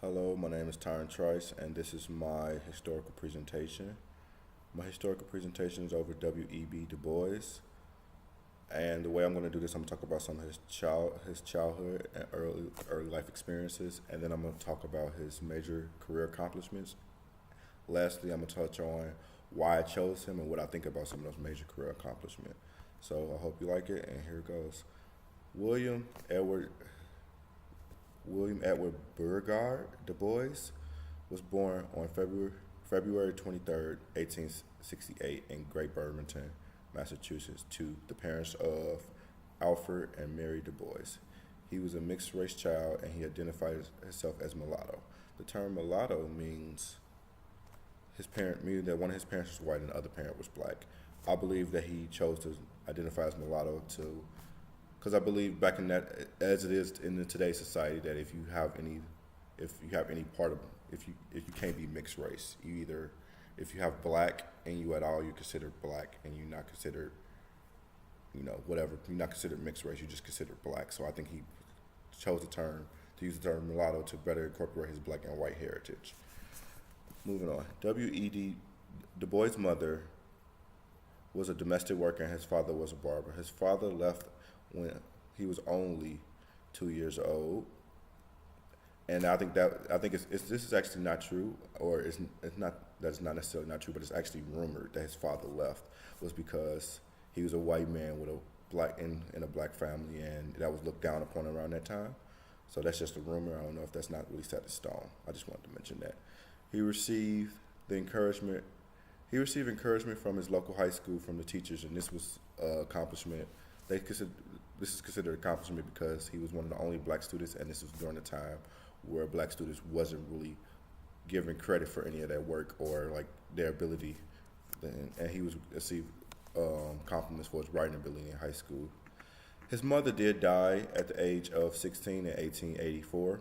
Hello, my name is Tyron Trice, and this is my historical presentation. My historical presentation is over W.E.B. Du Bois, and the way I'm going to do this, I'm going to talk about some of his childhood and early life experiences, and then I'm going to talk about his major career accomplishments. Lastly, I'm going to touch on why I chose him and what I think about some of those major career accomplishments. So I hope you like it, and here it goes. William Edward William Edward Beauregard Du Bois was born on February 23rd, 1868 in Great Burlington, Massachusetts, to the parents of Alfred and Mary Du Bois. He was a mixed race child and he identified himself as mulatto. The term mulatto meaning that one of his parents was white and the other parent was black. I believe that he chose to identify as mulatto to because I believe back in that, as it is in today's society, that if you have any part of, if you can't be mixed race, you either, if you have black and you at all, you're considered black, and you're not considered, whatever, you're not considered mixed race, you're just considered black. So I think he chose to use the term mulatto to better incorporate his black and white heritage. Moving on, W.E.D. Du Bois' mother was a domestic worker and his father was a barber. His father left when he was only 2 years old, and I think this is actually not true, or it's not that's not necessarily not true, but it's actually rumored that his father left was because he was a white man with a in a black family, and that was looked down upon around that time. So that's just a rumor. I don't know if that's not really set in stone. I just wanted to mention that he received the encouragement. He received encouragement from his local high school from the teachers, and this was an accomplishment. This is considered an accomplishment because he was one of the only black students, and this was during a time where black students wasn't really given credit for any of their work or like their ability, and he was received compliments for his writing ability in high school. His mother did die at the age of 16 in 1884.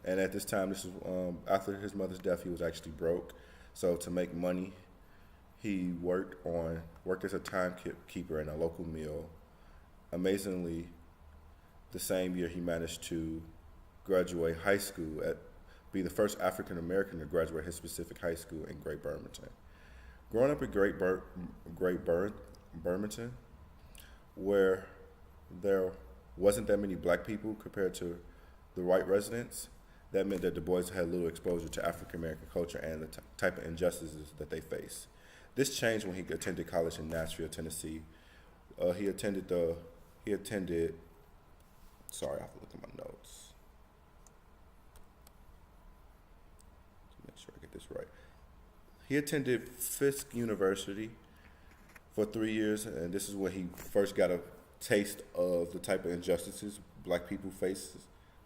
And at this time, this was after his mother's death. He was actually broke, so to make money, he worked as a timekeeper in a local mill. Amazingly, the same year he managed to graduate high school be the first African American to graduate his specific high school in Great Burlington. Growing up in Burlington, where there wasn't that many black people compared to the white residents, that meant that Du Bois had little exposure to African American culture and the type of injustices that they face. This changed when he attended college in Nashville, Tennessee. He attended. Sorry, I have to look at my notes to make sure I get this right. He attended Fisk University for 3 years, and this is where he first got a taste of the type of injustices black people face.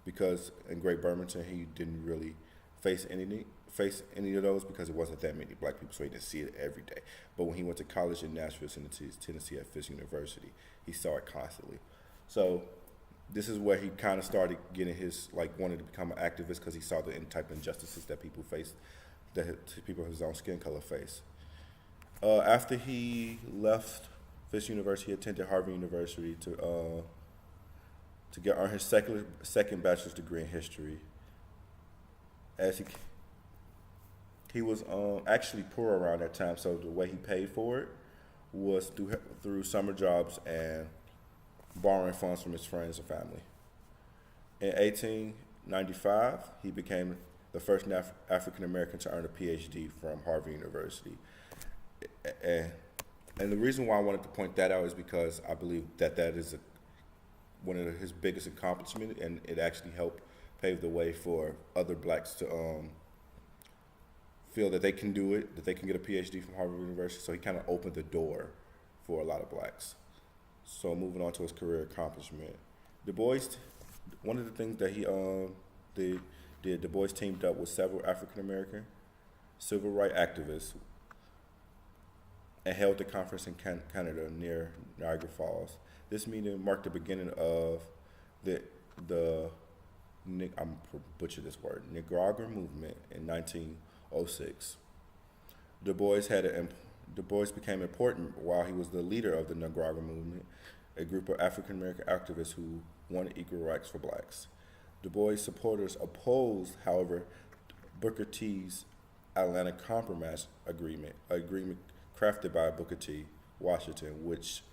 Because in Great Burlington, he didn't really face any of those because it wasn't that many black people, so he didn't see it every day. But when he went to college in Nashville, Tennessee at Fisk University, he saw it constantly. So this is where he kind of started getting wanted to become an activist because he saw the type of injustices that people face, that people of his own skin color face. After he left Fisk University, he attended Harvard University to earn his second bachelor's degree in history. As he was actually poor around that time, so the way he paid for it was through summer jobs and borrowing funds from his friends and family. In 1895, he became the first African American to earn a PhD from Harvard University. And the reason why I wanted to point that out is because I believe that is one of his biggest accomplishments, and it actually helped pave the way for other blacks to feel that they can do it, that they can get a PhD from Harvard University. So he kind of opened the door for a lot of blacks. So moving on to his career accomplishment, Du Bois, one of the things that he did, Du Bois teamed up with several African American civil rights activists and held a conference in Canada near Niagara Falls. This meeting marked the beginning of I'm butcher this word, Niagara movement in 1906. Du Bois became important while he was the leader of the Niagara movement, a group of African American activists who wanted equal rights for blacks. Du Bois supporters opposed, however, Booker T's Atlanta Compromise agreement crafted by Booker T. Washington, which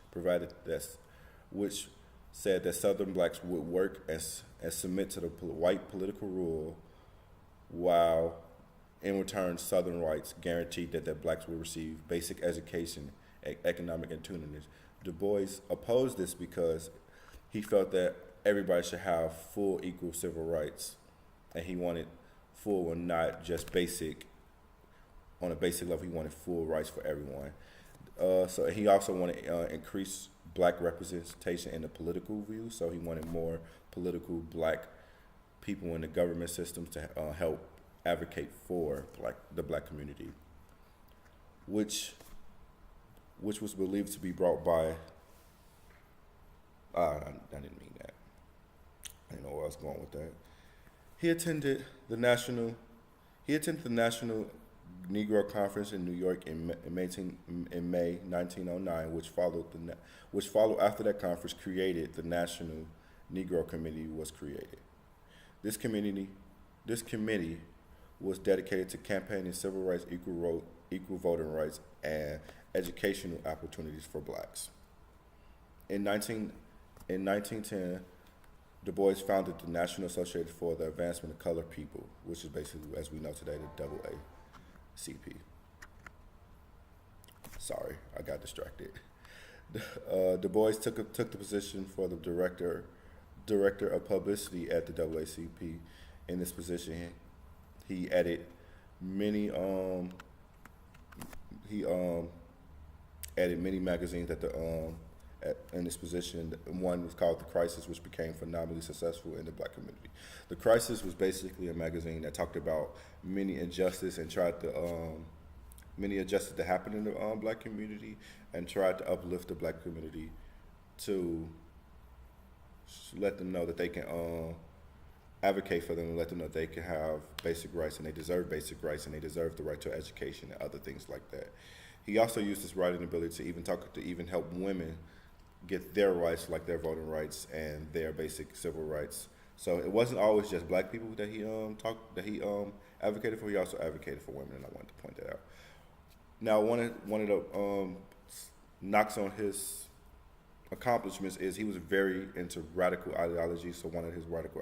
said that Southern blacks would work and submit to the white political rule, while in return Southern whites guaranteed that blacks would receive basic education and economic opportunities. Du Bois opposed this because he felt that everybody should have full equal civil rights, and he wanted full and not just basic. On a basic level, he wanted full rights for everyone. So he also wanted increased black representation in the political view. So he wanted more political black people in the government systems to help advocate for the black community, which was believed to be brought by. I didn't mean that. I didn't know where I was going with that. He attended the National Negro Conference in New York in May 1909, which followed after that conference. Created the National Negro Committee was created. This committee was dedicated to campaigning civil rights, equal voting rights, and educational opportunities for blacks. In 1910, Du Bois founded the National Association for the Advancement of Colored People, which is basically, as we know today, the NAACP. Sorry, I got distracted. Du Bois took the position for the director of publicity at the NAACP. In this position, he added many magazines in this position. One was called The Crisis, which became phenomenally successful in the black community. The Crisis was basically a magazine that talked about many injustice and tried to many injustice that happened in the black community, and tried to uplift the black community to let them know that they can advocate for them, and let them know they can have basic rights, and they deserve basic rights, and they deserve the right to education and other things like that. He also used his writing ability to even help women get their rights, like their voting rights and their basic civil rights. So it wasn't always just black people that he advocated for. He also advocated for women, and I wanted to point that out. Now, one of the knocks on his accomplishments is he was very into radical ideology. So one of his radical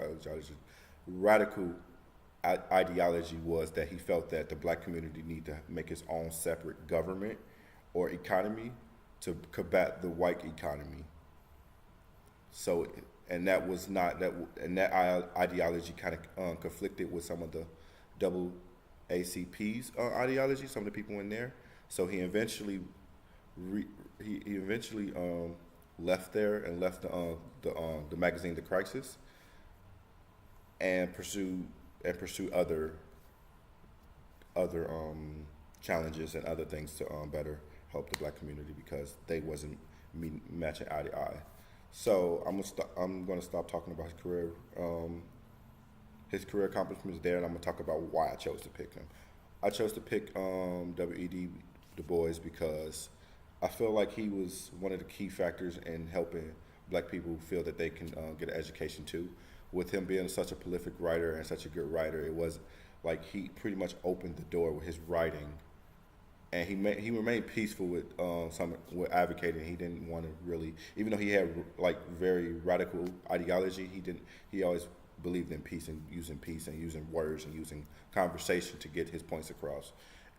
ideology was that he felt that the black community needed to make its own separate government or economy to combat the white economy. So, and that was not that, and that ideology kind of conflicted with some of the NAACP's ideology, some of the people in there. So he eventually left there and left the magazine The Crisis, and pursue other challenges and other things to better help the black community, because they wasn't matching eye to eye. So I'm gonna stop talking about his career accomplishments there, and I'm gonna talk about why I chose to pick him. I chose to pick W.E.B. Du Bois because I feel like he was one of the key factors in helping black people feel that they can get an education too. With him being such a prolific writer and such a good writer, it was like he pretty much opened the door with his writing, and he remained peaceful with advocating. He didn't want to really, even though he had like very radical ideology, he always believed in peace and using words and using conversation to get his points across.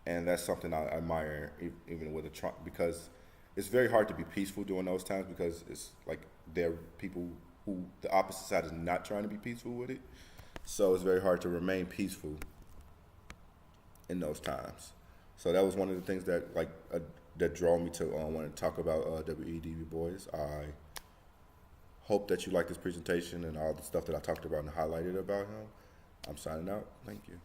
And that's something I admire, even with Trump, because it's very hard to be peaceful during those times, because it's like there are people who the opposite side is not trying to be peaceful with it. So it's very hard to remain peaceful in those times. So that was one of the things that that drew me to want to talk about W.E.B. Du Bois. I hope that you like this presentation and all the stuff that I talked about and highlighted about him. I'm signing out. Thank you.